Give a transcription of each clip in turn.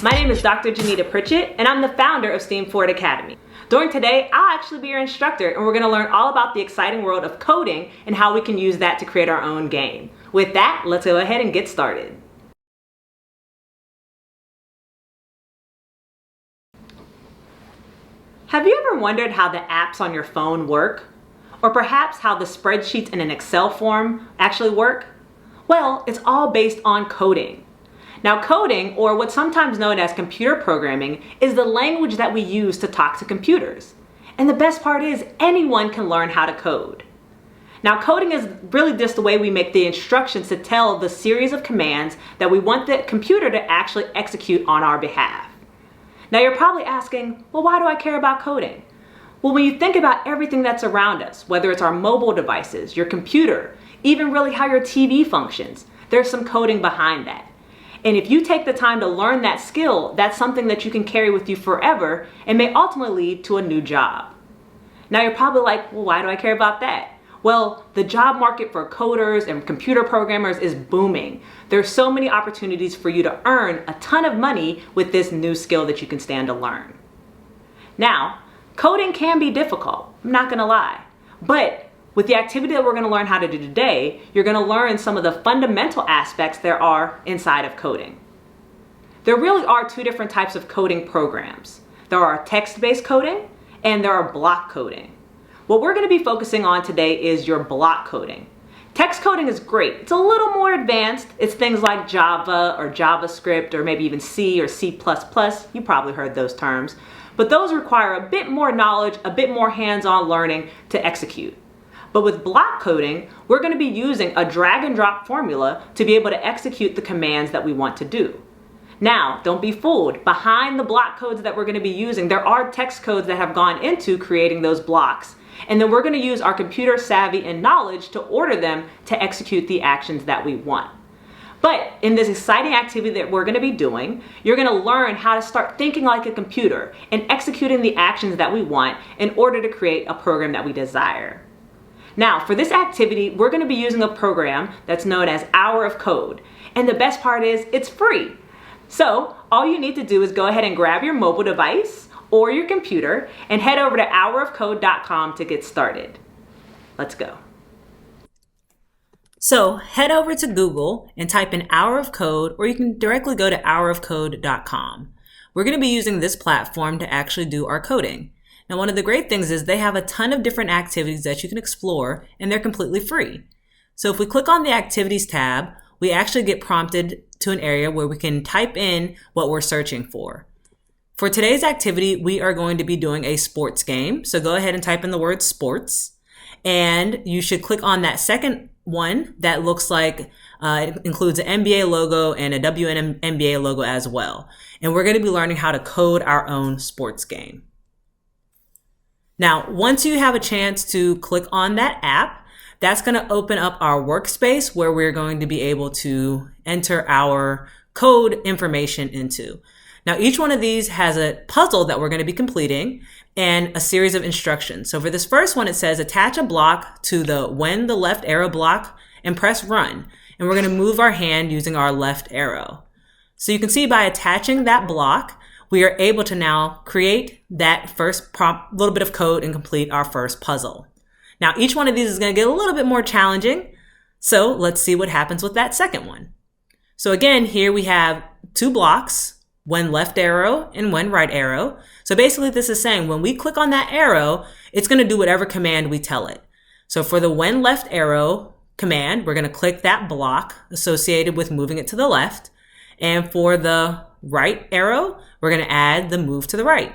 My name is Dr. Janita Pritchett, and I'm the founder of STEAM Forward Academy. During today, I'll actually be your instructor, and we're going to learn all about the exciting world of coding and how we can use that to create our own game. With that, let's go ahead and get started. Have you ever wondered how the apps on your phone work? Or perhaps how the spreadsheets in an Excel form actually work? Well, it's all based on coding. Now, coding, or what's sometimes known as computer programming, is the language that we use to talk to computers. And the best part is anyone can learn how to code. Now, coding is really just the way we make the instructions to tell the series of commands that we want the computer to actually execute on our behalf. Now, you're probably asking, well, why do I care about coding? Well, when you think about everything that's around us, whether it's our mobile devices, your computer, even really how your TV functions, there's some coding behind that. And if you take the time to learn that skill, that's something that you can carry with you forever and may ultimately lead to a new job. Now you're probably like, well, why do I care about that? Well, the job market for coders and computer programmers is booming. There's so many opportunities for you to earn a ton of money with this new skill that you can stand to learn. Now, coding can be difficult, I'm not gonna lie, but with the activity that we're going to learn how to do today, you're going to learn some of the fundamental aspects there are inside of coding. There really are two different types of coding programs. There are text-based coding and there are block coding. What we're going to be focusing on today is your block coding. Text coding is great. It's a little more advanced. It's things like Java or JavaScript or maybe even C or C++. You probably heard those terms. But those require a bit more knowledge, a bit more hands-on learning to execute. But with block coding, we're going to be using a drag and drop formula to be able to execute the commands that we want to do. Now, don't be fooled. Behind the block codes that we're going to be using, there are text codes that have gone into creating those blocks. And then we're going to use our computer savvy and knowledge to order them to execute the actions that we want. But in this exciting activity that we're going to be doing, you're going to learn how to start thinking like a computer and executing the actions that we want in order to create a program that we desire. Now, for this activity, we're going to be using a program that's known as Hour of Code. And the best part is it's free. So all you need to do is go ahead and grab your mobile device or your computer and head over to hourofcode.com to get started. Let's go. So head over to Google and type in Hour of Code, or you can directly go to hourofcode.com. We're going to be using this platform to actually do our coding. Now, one of the great things is they have a ton of different activities that you can explore, and they're completely free. So if we click on the Activities tab, we actually get prompted to an area where we can type in what we're searching for. For today's activity, we are going to be doing a sports game. So go ahead and type in the word sports, and you should click on that second one that looks like it includes an NBA logo and a WNBA logo as well. And we're going to be learning how to code our own sports game. Now, once you have a chance to click on that app, that's going to open up our workspace where we're going to be able to enter our code information into. Now, each one of these has a puzzle that we're going to be completing and a series of instructions. So for this first one, it says attach a block to the left arrow block and press run. And we're going to move our hand using our left arrow. So you can see by attaching that block, we are able to now create that first little bit of code and complete our first puzzle. Now, each one of these is going to get a little bit more challenging. So let's see what happens with that second one. So again, here we have two blocks, one left arrow and one right arrow. So basically this is saying when we click on that arrow, it's going to do whatever command we tell it. So for the when left arrow command, we're going to click that block associated with moving it to the left. And for the right arrow, we're going to add the move to the right.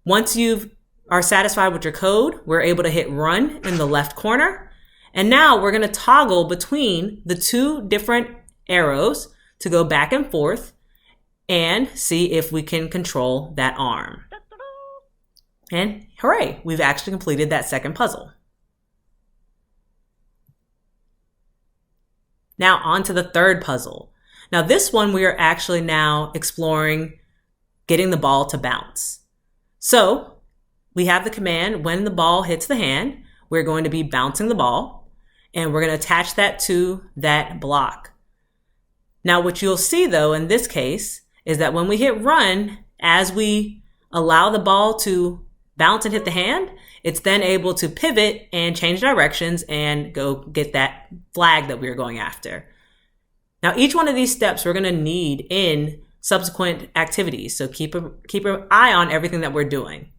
Once you are satisfied with your code, we're able to hit run in the left corner. And now we're going to toggle between the two different arrows to go back and forth and see if we can control that arm. And hooray, we've actually completed that second puzzle. Now on to the third puzzle. Now this one we are actually now exploring getting the ball to bounce. So we have the command when the ball hits the hand, we're going to be bouncing the ball and we're going to attach that to that block. Now what you'll see though in this case is that when we hit run, as we allow the ball to bounce and hit the hand, it's then able to pivot and change directions and go get that flag that we were going after. Now, each one of these steps we're going to need in subsequent activities. So keep an eye on everything that we're doing.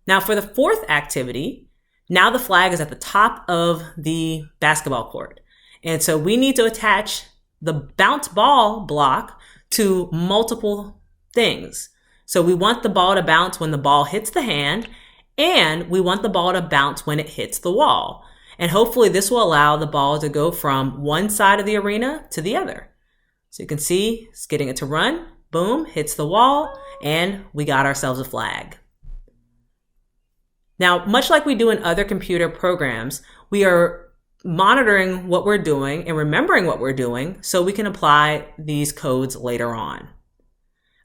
Now, for the fourth activity, now the flag is at the top of the basketball court. And so we need to attach the bounce ball block to multiple things. So we want the ball to bounce when the ball hits the hand, and we want the ball to bounce when it hits the wall. And hopefully this will allow the ball to go from one side of the arena to the other. So you can see it's getting it to run, boom, hits the wall, and we got ourselves a flag. Now, much like we do in other computer programs, we are monitoring what we're doing and remembering what we're doing so we can apply these codes later on.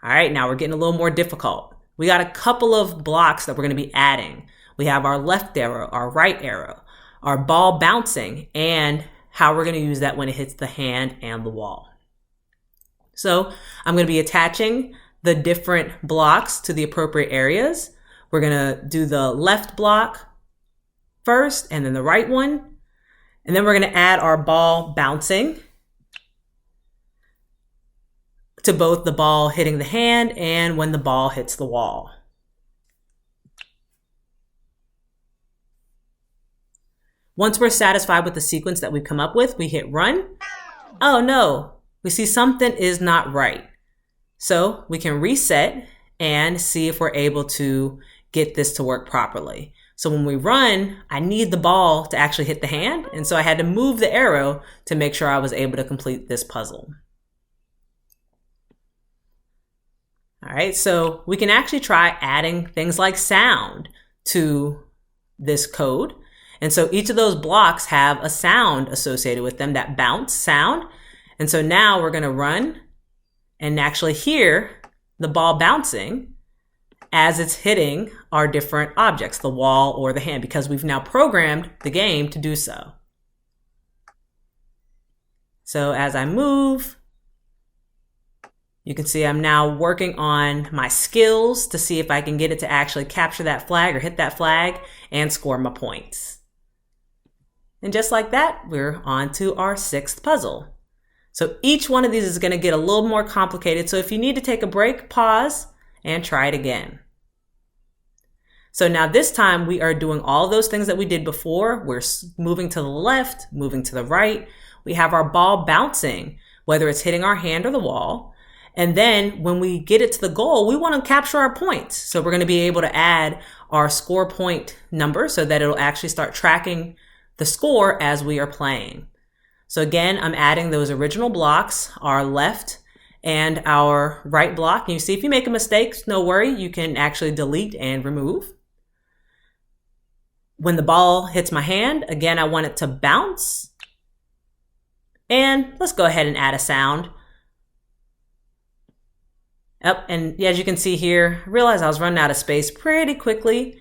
All right, now we're getting a little more difficult. We got a couple of blocks that we're going to be adding. We have our left arrow, our right arrow, our ball bouncing, and how we're going to use that when it hits the hand and the wall. So I'm going to be attaching the different blocks to the appropriate areas. We're going to do the left block first and then the right one. And then we're going to add our ball bouncing to both the ball hitting the hand and when the ball hits the wall. Once we're satisfied with the sequence that we've come up with, we hit run. Oh no, we see something is not right. So we can reset and see if we're able to get this to work properly. So when we run, I need the ball to actually hit the hand. And so I had to move the arrow to make sure I was able to complete this puzzle. All right, so we can actually try adding things like sound to this code. And so each of those blocks have a sound associated with them, that bounce sound. And so now we're gonna run and actually hear the ball bouncing as it's hitting our different objects, the wall or the hand, because we've now programmed the game to do so. So as I move, you can see I'm now working on my skills to see if I can get it to actually capture that flag or hit that flag and score my points. And just like that, we're on to our sixth puzzle. So each one of these is going to get a little more complicated. So if you need to take a break, pause and try it again. So now this time we are doing all those things that we did before. We're moving to the left, moving to the right. We have our ball bouncing, whether it's hitting our hand or the wall. And then when we get it to the goal, we want to capture our points. So we're going to be able to add our score point number so that it'll actually start tracking the score as we are playing. So again, I'm adding those original blocks, our left and our right block. And you see, if you make a mistake, no worry, you can actually delete and remove. When the ball hits my hand, again, I want it to bounce. And let's go ahead and add a sound. Yep, and as you can see here, I realized I was running out of space pretty quickly.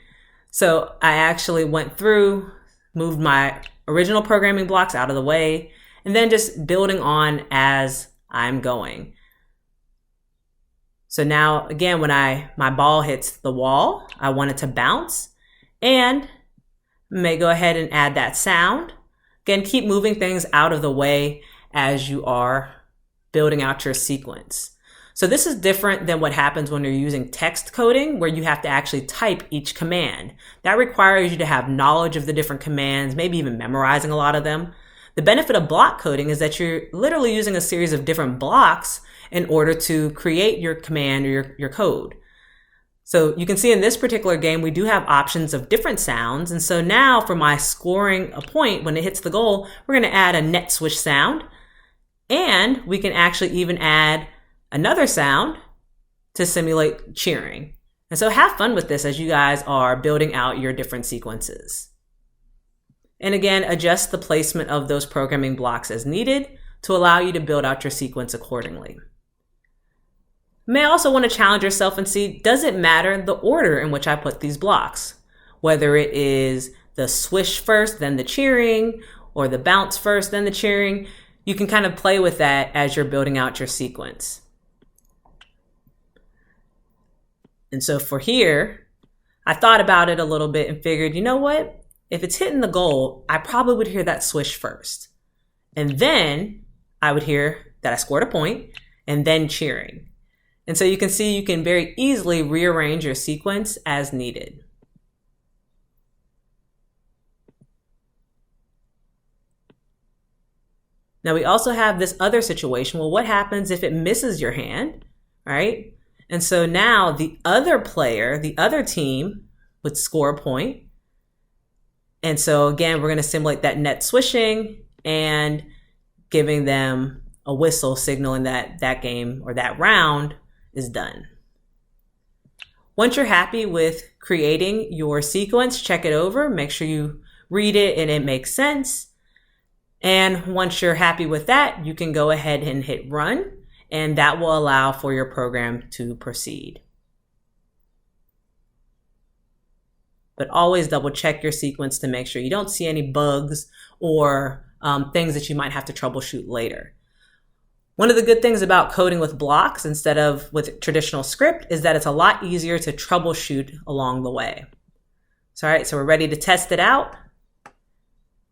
So I actually went through, moved my original programming blocks out of the way, and then just building on as I'm going. So now, again, when my ball hits the wall, I want it to bounce, and may go ahead and add that sound. Again, keep moving things out of the way as you are building out your sequence. So this is different than what happens when you're using text coding, where you have to actually type each command. That requires you to have knowledge of the different commands, maybe even memorizing a lot of them. The benefit of block coding is that you're literally using a series of different blocks in order to create your command or your code. So you can see in this particular game, we do have options of different sounds. And so now for my scoring a point, when it hits the goal, we're going to add a net swish sound. And we can actually even add another sound to simulate cheering. And so have fun with this as you guys are building out your different sequences. And again, adjust the placement of those programming blocks as needed to allow you to build out your sequence accordingly. You may also want to challenge yourself and see, does it matter the order in which I put these blocks? Whether it is the swish first, then the cheering, or the bounce first, then the cheering, you can kind of play with that as you're building out your sequence. And so for here, I thought about it a little bit and figured, you know what? If it's hitting the goal, I probably would hear that swish first. And then I would hear that I scored a point and then cheering. And so you can see you can very easily rearrange your sequence as needed. Now we also have this other situation. Well, what happens if it misses your hand, right? And so now the other player, the other team would score a point. And so again, we're going to simulate that net swishing and giving them a whistle signaling that that game or that round is done. Once you're happy with creating your sequence, check it over, make sure you read it and it makes sense. And once you're happy with that, you can go ahead and hit run, and that will allow for your program to proceed. But always double check your sequence to make sure you don't see any bugs or things that you might have to troubleshoot later. One of the good things about coding with blocks instead of with traditional script is that it's a lot easier to troubleshoot along the way. So, all right, so we're ready to test it out.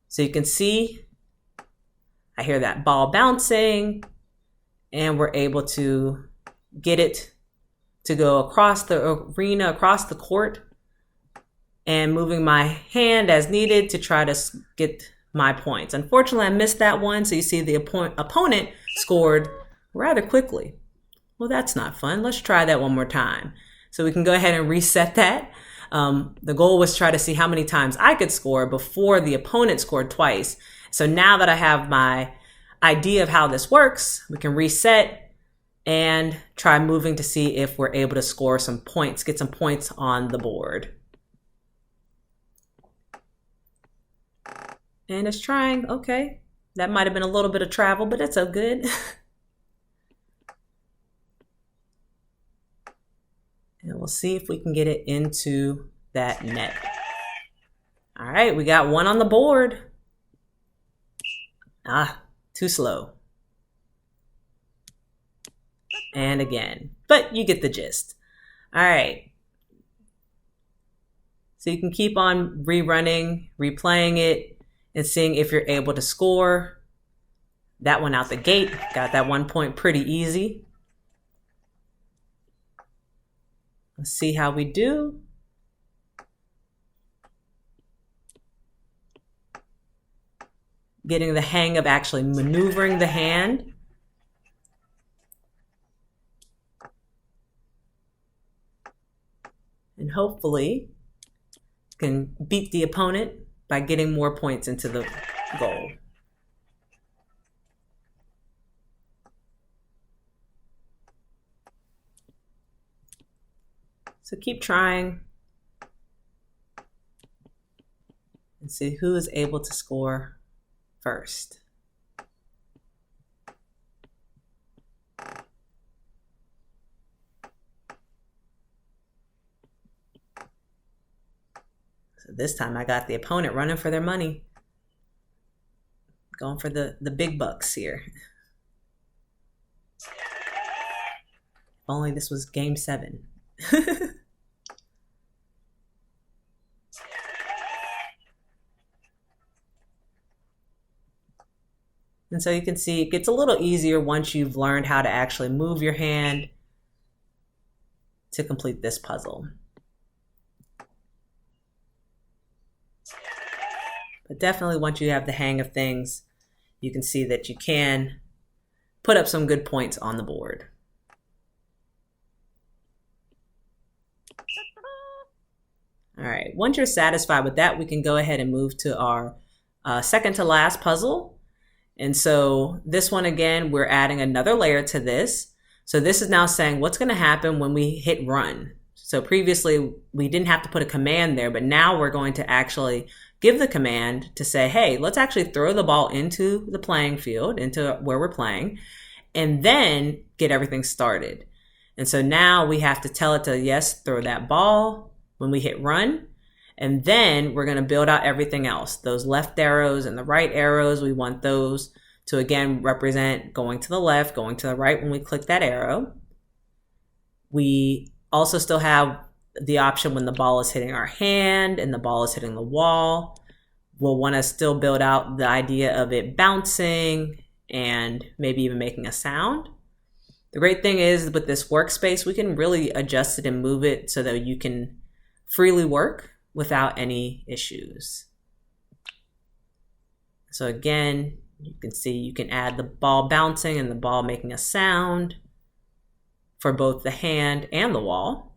So you can see I hear that ball bouncing, and we're able to get it to go across the arena, across the court, and moving my hand as needed to try to get my points. Unfortunately, I missed that one, so you see the opponent scored rather quickly. Well, that's not fun. Let's try that one more time. So we can go ahead and reset that. The goal was to try to see how many times I could score before the opponent scored twice. So now that I have my idea of how this works, we can reset and try moving to see if we're able to score some points, get some points on the board. And it's trying, okay. That might have been a little bit of travel, but it's so good. And we'll see if we can get it into that net. All right, we got one on the board. Too slow. And again, but you get the gist. All right. So you can keep on rerunning, replaying it, and seeing if you're able to score. That one out the gate, got that 1 point pretty easy. Let's see how we do. Getting the hang of actually maneuvering the hand. And hopefully can beat the opponent by getting more points into the goal. So keep trying and see who is able to score first. So this time I got the opponent running for their money. Going for the big bucks here. If only this was game 7. And so you can see it gets a little easier once you've learned how to actually move your hand to complete this puzzle. But definitely once you have the hang of things, you can see that you can put up some good points on the board. All right, once you're satisfied with that, we can go ahead and move to our second to last puzzle. And so this one, again, we're adding another layer to this. So this is now saying what's going to happen when we hit run. So previously we didn't have to put a command there, but now we're going to actually give the command to say, hey, let's actually throw the ball into the playing field, into where we're playing, and then get everything started. And so now we have to tell it to, yes, throw that ball when we hit run. And then we're going to build out everything else. Those left arrows and the right arrows, we want those to, again, represent going to the left, going to the right when we click that arrow. We also still have the option when the ball is hitting our hand and the ball is hitting the wall. We'll want to still build out the idea of it bouncing and maybe even making a sound. The great thing is with this workspace, we can really adjust it and move it so that you can freely work without any issues. So again, you can see you can add the ball bouncing and the ball making a sound for both the hand and the wall.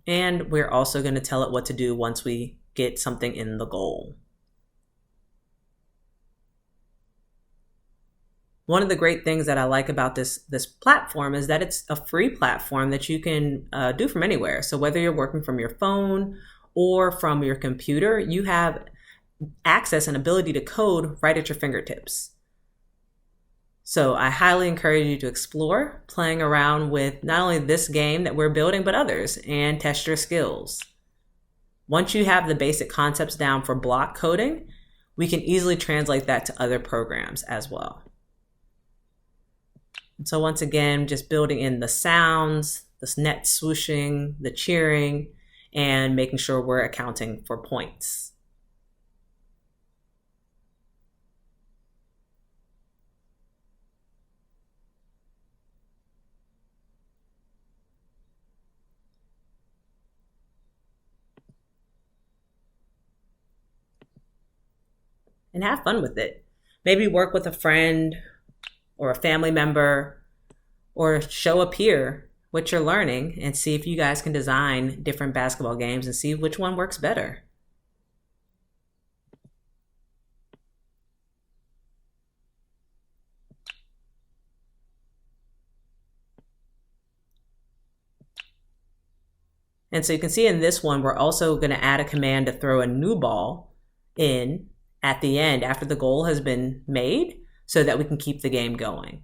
And we're also going to tell it what to do once we get something in the goal. One of the great things that I like about this platform is that it's a free platform that you can do from anywhere. So whether you're working from your phone or from your computer, you have access and ability to code right at your fingertips. So I highly encourage you to explore playing around with not only this game that we're building, but others, and test your skills. Once you have the basic concepts down for block coding, we can easily translate that to other programs as well. And so once again, just building in the sounds, the net swooshing, the cheering, and making sure we're accounting for points. And have fun with it. Maybe work with a friend or a family member or show a peer what you're learning and see if you guys can design different basketball games and see which one works better. And so you can see in this one, we're also going to add a command to throw a new ball in at the end after the goal has been made so that we can keep the game going.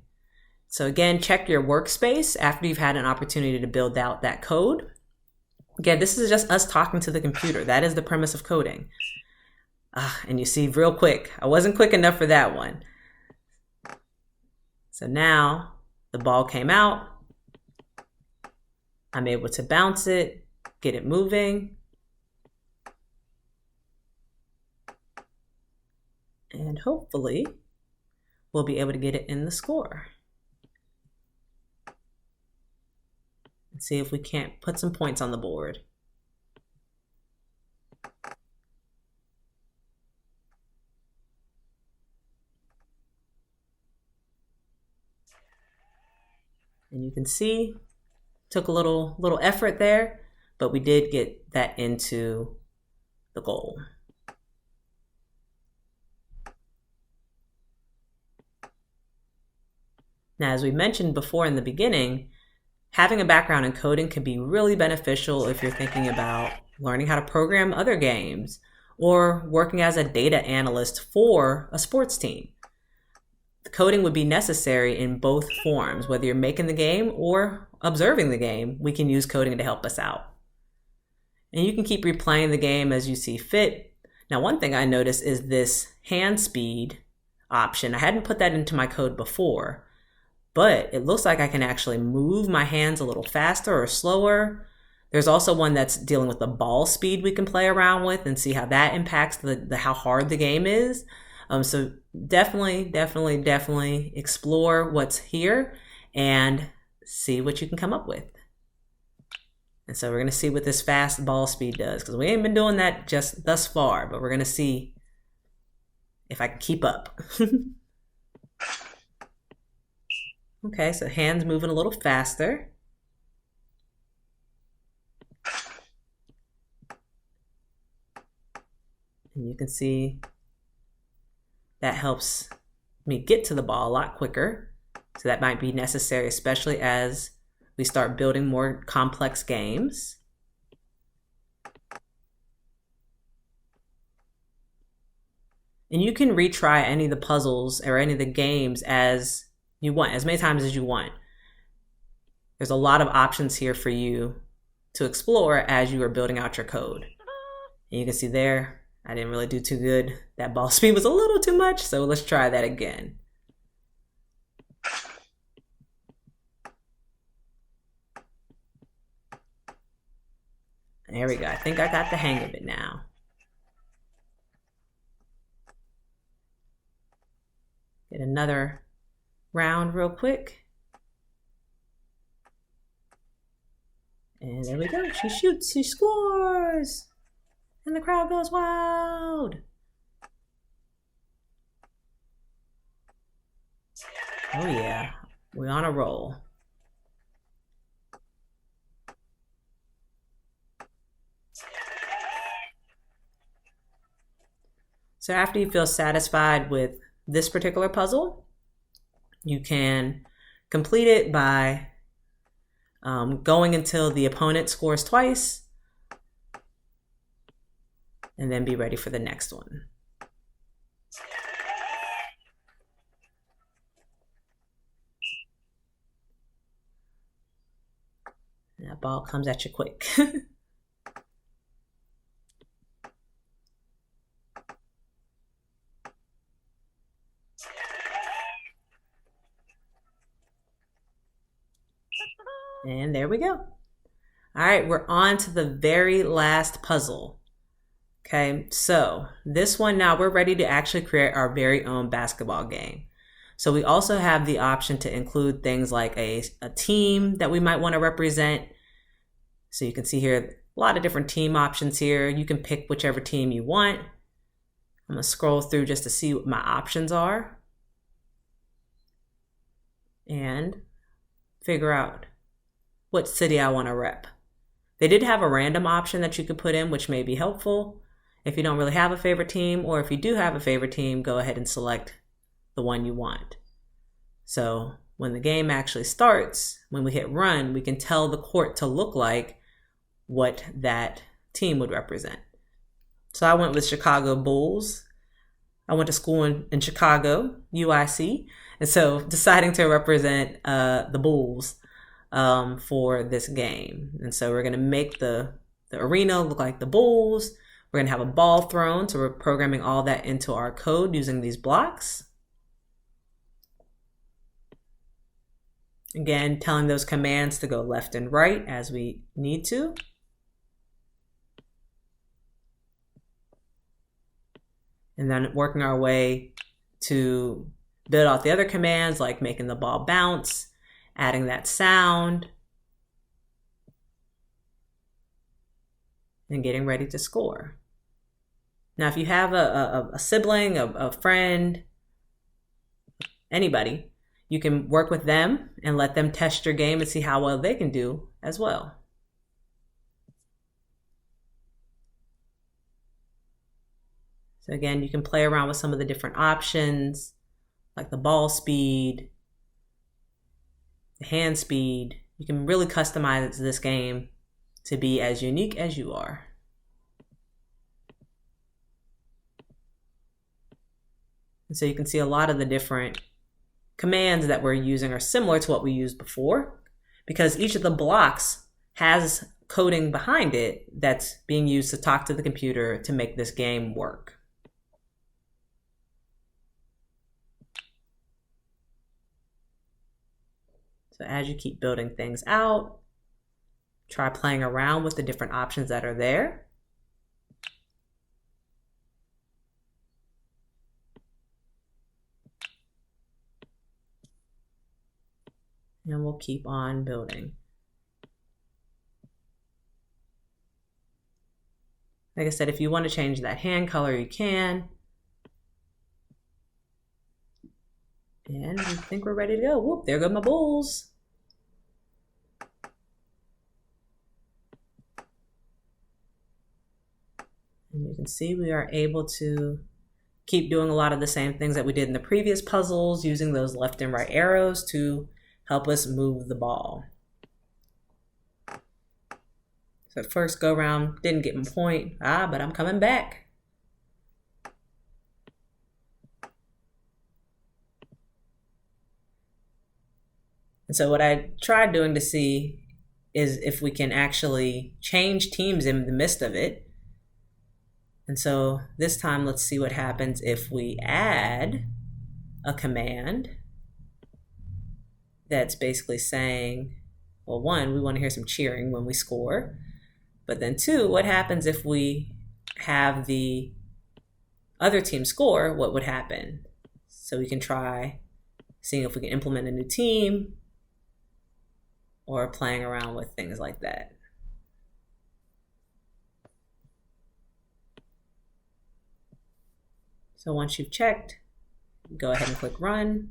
So again, check your workspace after you've had an opportunity to build out that code. Again, this is just us talking to the computer. That is the premise of coding. And you see real quick, I wasn't quick enough for that one. So now the ball came out. I'm able to bounce it, get it moving. And hopefully we'll be able to get it in the score. And see if we can't put some points on the board. And you can see, took a little effort there, but we did get that into the goal. Now, as we mentioned before in the beginning, having a background in coding can be really beneficial if you're thinking about learning how to program other games or working as a data analyst for a sports team. The coding would be necessary in both forms. Whether you're making the game or observing the game, we can use coding to help us out. And you can keep replaying the game as you see fit. Now, one thing I noticed is this hand speed option. I hadn't put that into my code before, but it looks like I can actually move my hands a little faster or slower. There's also one that's dealing with the ball speed we can play around with and see how that impacts the how hard the game is. So definitely explore what's here and see what you can come up with. And so we're going to see what this fast ball speed does, because we ain't been doing that just thus far, but we're going to see if I can keep up. Okay, so hands moving a little faster. And you can see that helps me get to the ball a lot quicker. So that might be necessary, especially as we start building more complex games. And you can retry any of the puzzles or any of the games as you want, as many times as you want. There's a lot of options here for you to explore as you are building out your code. And you can see there, I didn't really do too good. That ball speed was a little too much, so let's try that again. There we go. I think I got the hang of it now. Get another round real quick. And there we go. She shoots, she scores. And the crowd goes wild. Oh yeah, we're on a roll. So after you feel satisfied with this particular puzzle, you can complete it by going until the opponent scores twice, and then be ready for the next one. That ball comes at you quick. And there we go. All right, we're on to the very last puzzle. Okay, so this one now we're ready to actually create our very own basketball game. So we also have the option to include things like a team that we might want to represent. So you can see here a lot of different team options here. You can pick whichever team you want. I'm gonna scroll through just to see what my options are and figure out what city I want to rep. They did have a random option that you could put in, which may be helpful if you don't really have a favorite team, or if you do have a favorite team, go ahead and select the one you want. So when the game actually starts, when we hit run, we can tell the court to look like what that team would represent. So I went with Chicago Bulls. I went to school in Chicago, UIC, and so deciding to represent the Bulls for this game. And so we're going to make the arena look like the Bulls. We're going to have a ball thrown, so we're programming all that into our code using these blocks. Again, telling those commands to go left and right as we need to. And then working our way to build out the other commands, like making the ball bounce, adding that sound, and getting ready to score. Now, if you have a sibling, a friend, anybody, you can work with them and let them test your game and see how well they can do as well. So again, you can play around with some of the different options, like the ball speed, the hand speed. You can really customize this game to be as unique as you are. And so you can see a lot of the different commands that we're using are similar to what we used before, because each of the blocks has coding behind it that's being used to talk to the computer to make this game work. So as you keep building things out, try playing around with the different options that are there. And we'll keep on building. Like I said, if you want to change that hand color, you can. And I think we're ready to go. Whoop, there go my Bulls. And you can see we are able to keep doing a lot of the same things that we did in the previous puzzles, using those left and right arrows to help us move the ball. So first go round, didn't get my point. But I'm coming back. And so what I tried doing to see is if we can actually change teams in the midst of it. And so this time, let's see what happens if we add a command that's basically saying, well, one, we want to hear some cheering when we score. But then two, what happens if we have the other team score? What would happen? So we can try seeing if we can implement a new team or playing around with things like that. So once you've checked, go ahead and click run.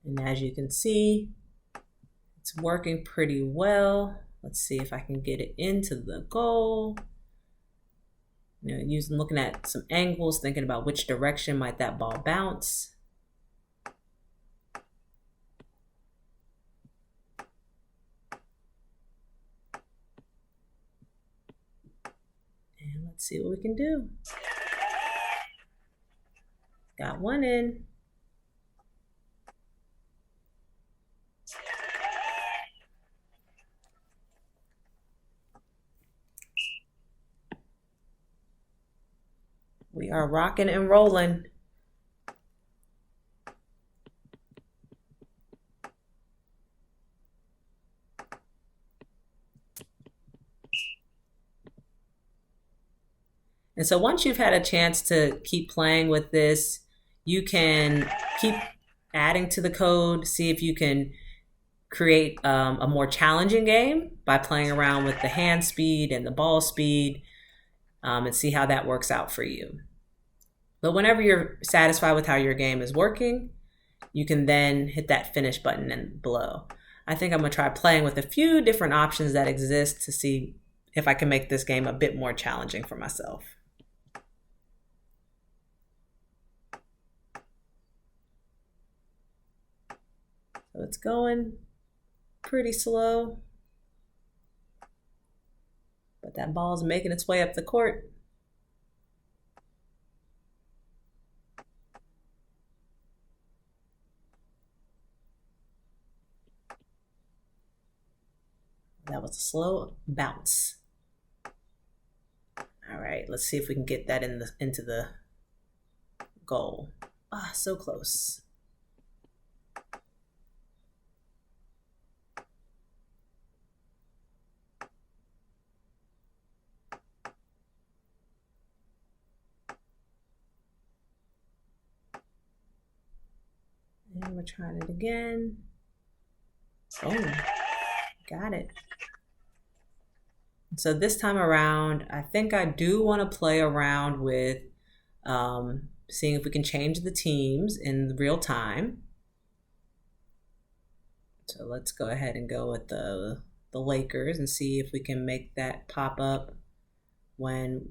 And as you can see, it's working pretty well. Let's see if I can get it into the goal. Looking at some angles, thinking about which direction might that ball bounce. And let's see what we can do. Got one in. We are rocking and rolling. And so once you've had a chance to keep playing with this, you can keep adding to the code, see if you can create a more challenging game by playing around with the hand speed and the ball speed, and see how that works out for you. But whenever you're satisfied with how your game is working, you can then hit that finish button and below. I think I'm gonna try playing with a few different options that exist to see if I can make this game a bit more challenging for myself. So it's going pretty slow, but that ball's making its way up the court. That was a slow bounce. All right, let's see if we can get that into the goal. Ah, so close. And we're trying it again. Oh, got it. So this time around, I think I do want to play around with seeing if we can change the teams in real time. So let's go ahead and go with the Lakers and see if we can make that pop up when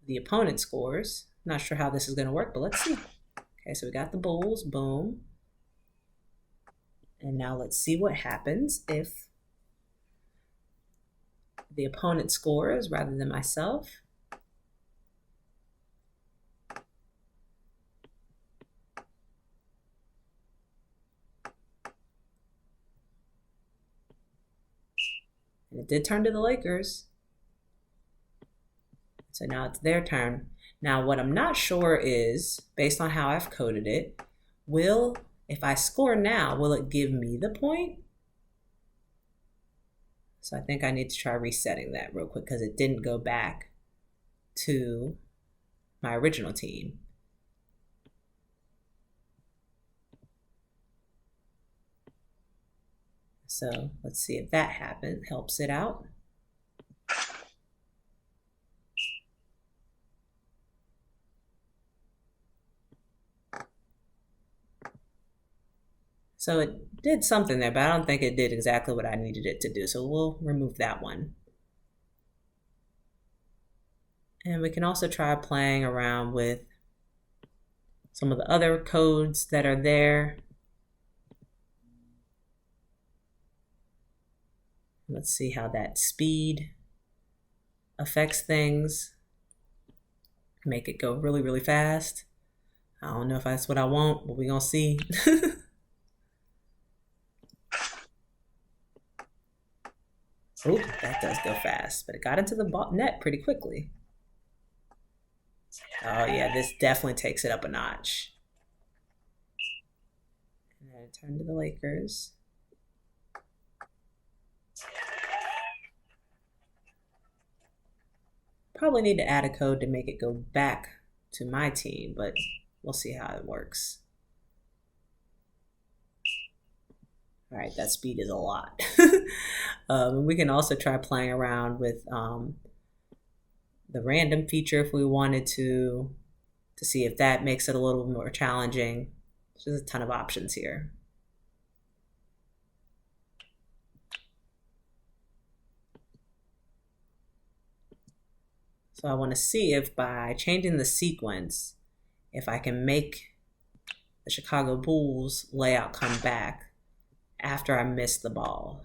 the opponent scores. Not sure how this is going to work, but let's see. Okay, so we got the Bulls, boom. And now let's see what happens if the opponent scores rather than myself. And it did turn to the Lakers. So now it's their turn. Now what I'm not sure is, based on how I've coded it, if I score now, will it give me the point? So I think I need to try resetting that real quick because it didn't go back to my original team. So let's see if that helps it out. So it did something there, but I don't think it did exactly what I needed it to do. So we'll remove that one. And we can also try playing around with some of the other codes that are there. Let's see how that speed affects things. Make it go really, really fast. I don't know if that's what I want, but we're gonna see. Oh, that does go fast, but it got into the net pretty quickly. Oh yeah, this definitely takes it up a notch. And then turn to the Lakers. Probably need to add a code to make it go back to my team, but we'll see how it works. All right, that speed is a lot. We can also try playing around with the random feature if we wanted to see if that makes it a little more challenging. There's a ton of options here. So I want to see if by changing the sequence, if I can make the Chicago Bulls layout come back after I miss the ball.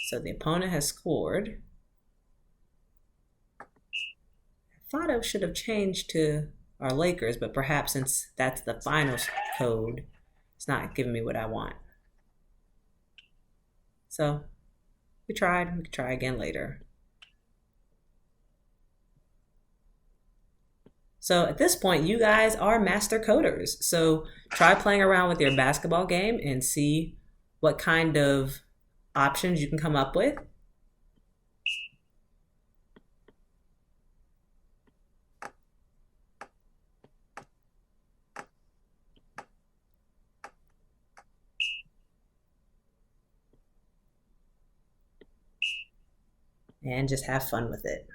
So the opponent has scored. I thought I should have changed to our Lakers, but perhaps since that's the final code, it's not giving me what I want. So we can try again later. So at this point, you guys are master coders. So try playing around with your basketball game and see what kind of options you can come up with. And just have fun with it.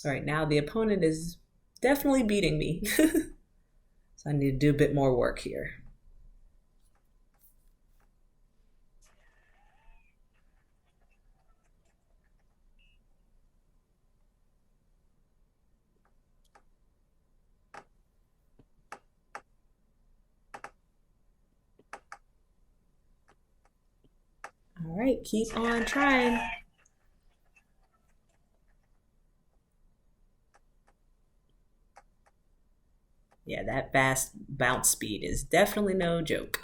All right, now the opponent is definitely beating me. So I need to do a bit more work here. All right, keep on trying. Yeah, that fast bounce speed is definitely no joke.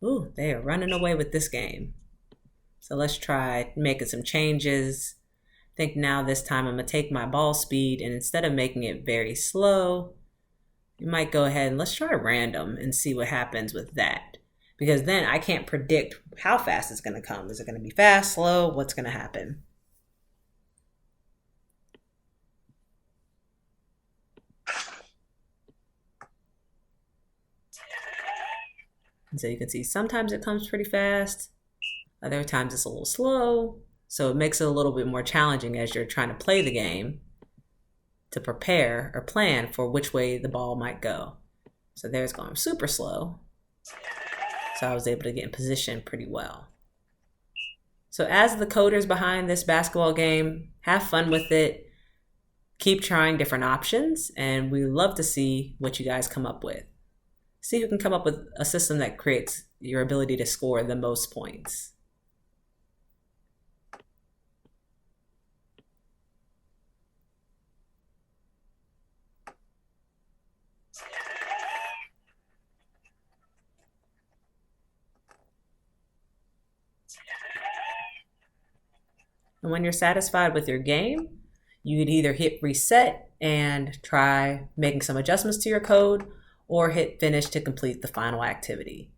Ooh, they are running away with this game. So let's try making some changes. I think now this time I'm gonna take my ball speed and instead of making it very slow, you might go ahead and let's try random and see what happens with that. Because then I can't predict how fast it's gonna come. Is it gonna be fast, slow? What's gonna happen? And so you can see sometimes it comes pretty fast. Other times it's a little slow. So it makes it a little bit more challenging as you're trying to play the game to prepare or plan for which way the ball might go. So there's going super slow. So I was able to get in position pretty well. So as the coders behind this basketball game, have fun with it. Keep trying different options, and we love to see what you guys come up with. See who can come up with a system that creates your ability to score the most points. And when you're satisfied with your game, you could either hit reset and try making some adjustments to your code, or hit finish to complete the final activity.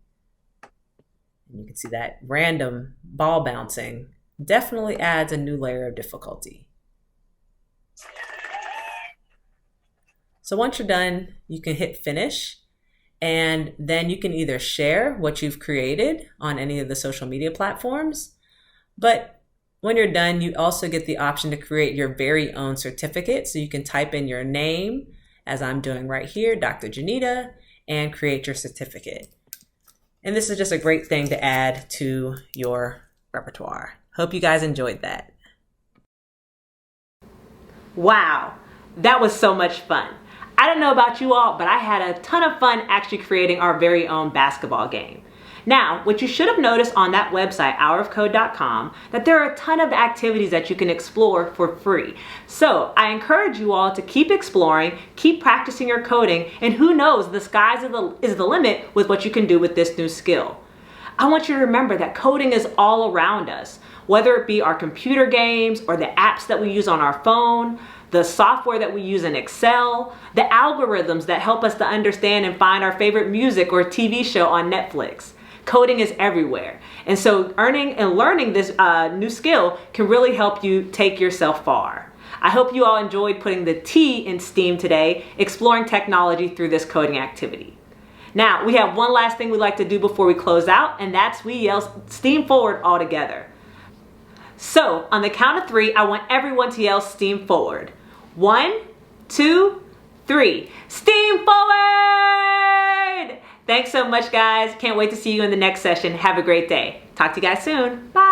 And you can see that random ball bouncing definitely adds a new layer of difficulty. So once you're done, you can hit finish, and then you can either share what you've created on any of the social media platforms, but when you're done, you also get the option to create your very own certificate. So you can type in your name, as I'm doing right here, Dr. Janita, and create your certificate. And this is just a great thing to add to your repertoire. Hope you guys enjoyed that. Wow, that was so much fun. I don't know about you all, but I had a ton of fun actually creating our very own basketball game. Now, what you should have noticed on that website, hourofcode.com, that there are a ton of activities that you can explore for free. So I encourage you all to keep exploring, keep practicing your coding, and who knows, the sky is the limit with what you can do with this new skill. I want you to remember that coding is all around us, whether it be our computer games or the apps that we use on our phone, the software that we use in Excel, the algorithms that help us to understand and find our favorite music or TV show on Netflix. Coding is everywhere. And so earning and learning this new skill can really help you take yourself far. I hope you all enjoyed putting the T in STEAM today, exploring technology through this coding activity. Now, we have one last thing we'd like to do before we close out, and that's we yell STEAM forward all together. So on the count of 3, I want everyone to yell STEAM forward. 1, 2, 3. STEAM forward! Thanks so much, guys. Can't wait to see you in the next session. Have a great day. Talk to you guys soon. Bye.